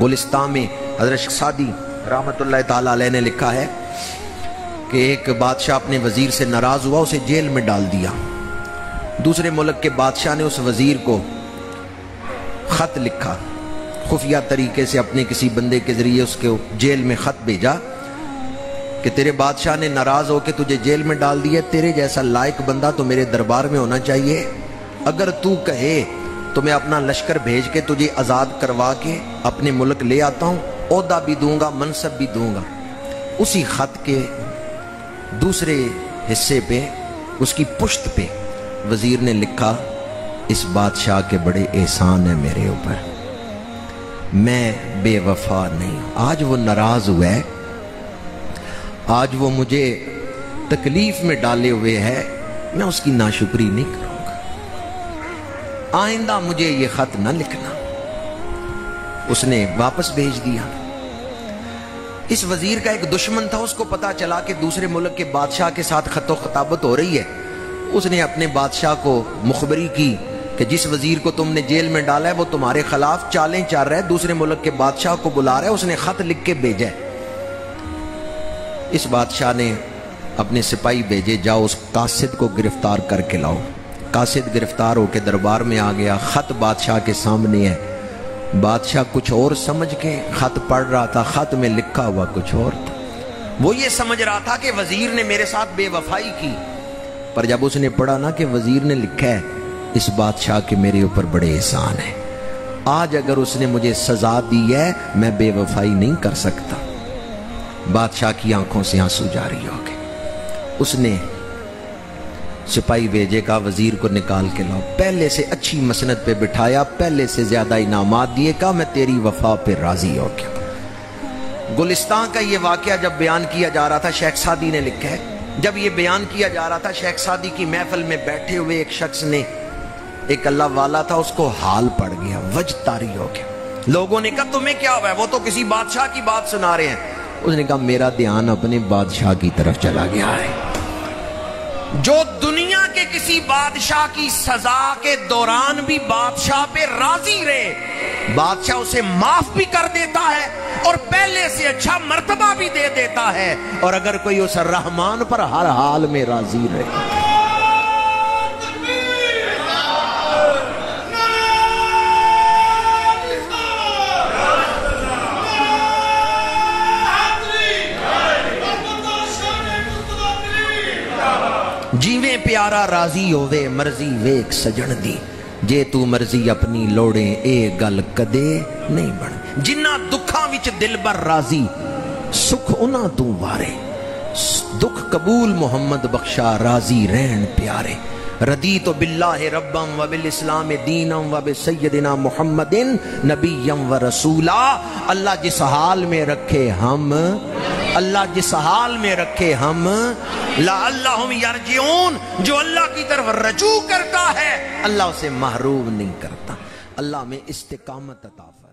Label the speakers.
Speaker 1: گلستان میں حضرت شیخ سعدی رحمت اللہ تعالی علیہ نے لکھا ہے کہ ایک بادشاہ اپنے وزیر سے ناراض ہوا، اسے جیل میں ڈال دیا۔ دوسرے ملک کے بادشاہ نے اس وزیر کو خط لکھا، خفیہ طریقے سے اپنے کسی بندے کے ذریعے اس کے جیل میں خط بھیجا کہ تیرے بادشاہ نے ناراض ہو کے تجھے جیل میں ڈال دیا، تیرے جیسا لائق بندہ تو میرے دربار میں ہونا چاہیے، اگر تو کہے تو میں اپنا لشکر بھیج کے تجھے آزاد کروا کے اپنے ملک لے آتا ہوں، عہدہ بھی دوں گا، منصب بھی دوں گا۔ اسی خط کے دوسرے حصے پہ، اس کی پشت پہ وزیر نے لکھا، اس بادشاہ کے بڑے احسان ہیں میرے اوپر، میں بے وفا نہیں ہوں۔ آج وہ ناراض ہوا ہے، آج وہ مجھے تکلیف میں ڈالے ہوئے ہے، میں اس کی ناشکری نہیں کروں گا، آئندہ مجھے یہ خط نہ لکھنا۔ اس نے واپس بھیج دیا۔ اس وزیر کا ایک دشمن تھا، اس کو پتا چلا کہ دوسرے ملک کے بادشاہ کے ساتھ خط و خطابت ہو رہی ہے۔ اس نے اپنے بادشاہ کو مخبری کی کہ جس وزیر کو تم نے جیل میں ڈالا ہے وہ تمہارے خلاف چالیں چل رہا ہے، دوسرے ملک کے بادشاہ کو بلا رہا ہے، اس نے خط لکھ کے بھیجا ہے۔ اس بادشاہ نے اپنے سپاہی بھیجے، جاؤ اس قاصد کو گرفتار کر کے لاؤ۔ قاصد گرفتار ہو کے دربار میں آ گیا، خط بادشاہ کے سامنے ہے۔ بادشاہ کچھ اور سمجھ کے خط پڑھ رہا تھا، خط میں لکھا ہوا کچھ اور تھا۔ وہ یہ سمجھ رہا تھا کہ وزیر نے میرے ساتھ بے وفائی کی، پر جب اس نے پڑھا نا کہ وزیر نے لکھا ہے، اس بادشاہ کے میرے اوپر بڑے احسان ہیں، آج اگر اس نے مجھے سزا دی ہے میں بے وفائی نہیں کر سکتا۔ بادشاہ کی آنکھوں سے آنسو جاری ہو گئے۔ اس نے سپاہی بھیجے کا وزیر کو نکال کے لاؤ، پہلے سے اچھی مسند پہ بٹھایا، پہلے سے زیادہ انعامات دیے، کہا میں تیری وفا پہ راضی ہو گیا۔ گلستان کا یہ واقعہ جب بیان کیا جا رہا تھا، شیخ سعدی نے لکھا ہے، جب یہ بیان کیا جا رہا تھا، شیخ سعدی کی محفل میں بیٹھے ہوئے ایک شخص نے، ایک اللہ والا تھا، اس کو حال پڑ گیا، وجہ طاری ہو گیا۔ لوگوں نے کہا تمہیں کیا ہوا ہے؟ وہ تو کسی بادشاہ کی بات سنا رہے ہیں۔ اس نے کہا میرا دھیان اپنے بادشاہ کی طرف چلا گیا ہے۔ جو دنیا کے کسی بادشاہ کی سزا کے دوران بھی بادشاہ پہ راضی رہے، بادشاہ اسے معاف بھی کر دیتا ہے اور پہلے سے اچھا مرتبہ بھی دے دیتا ہے، اور اگر کوئی اس رحمان پر ہر حال میں راضی رہے۔ جیویں پیارا راضی ہووے مرضی ویک سجن دی، جے تو مرضی اپنی لوڑیں اے گل کدے نہیں بن۔ جنہ دکھاں وچ دل بر راضی سکھ انہاں تو وارے، دکھ قبول محمد بخشا راضی رہن پیارے۔ ردیت باللہ ربم و بالاسلام دینم و بسیدنا محمد نبیم و رسولا۔ اللہ جس حال میں رکھے ہم، اللہ جس حال میں رکھے ہم، لعلہم یرجعون، جو اللہ کی طرف رجوع کرتا ہے اللہ اسے محروم نہیں کرتا۔ اللہ میں استقامت عطا فرمائے۔